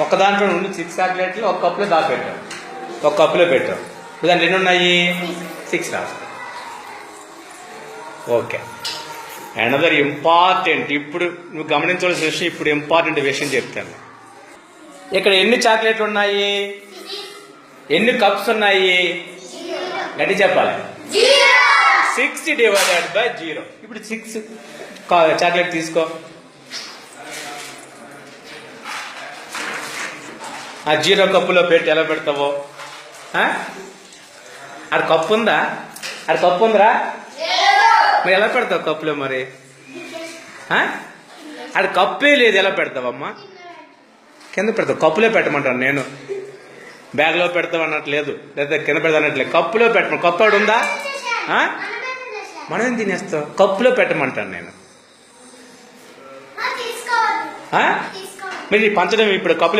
ఒక దాంట్లో నుండి 6 చాక్లెట్లు ఒక కప్పులో దాపెట్టాం, ఒక కప్పులో పెట్టాం. ఇప్పుడు దాంట్లో ఎన్ని ఉన్నాయి? 6 రాస్తాం. ఓకే. అనదర్ ఇంపార్టెంట్, ఇప్పుడు నువ్వు గమనించవలసిన విషయం, ఇప్పుడు ఇంపార్టెంట్ విషయం చెప్తాను. ఇక్కడ ఎన్ని చాక్లెట్లు ఉన్నాయి? ఎన్ని కప్స్ ఉన్నాయి? గట్టి చెప్పాలి. 6 డివైడెడ్ బై 0. ఇప్పుడు 6 చాక్లెట్ తీసుకో. ఆ 0 కప్పులో పెట్టి ఎలా పెడతావో? ఆడ కప్పు ఉందా? ఆడ కప్పు ఉందిరా? మరి ఎలా పెడతావు కప్పులో? మరి ఆడ కప్పే లేదు, ఎలా పెడతావమ్మా? కింద పెడతావు. కప్పులో పెట్టమంటాను నేను, బ్యాగ్లో పెడతావు అన్నట్లేదు, లేదా కింద పెడతా అన్నట్లేదు. కప్పులో పెట్టమని. కప్పు ఆడు ఉందా? మనం తినేస్తావు. కప్పులో పెట్టమంటాను నేను. మరి పంచడం ఇప్పుడు కప్పులో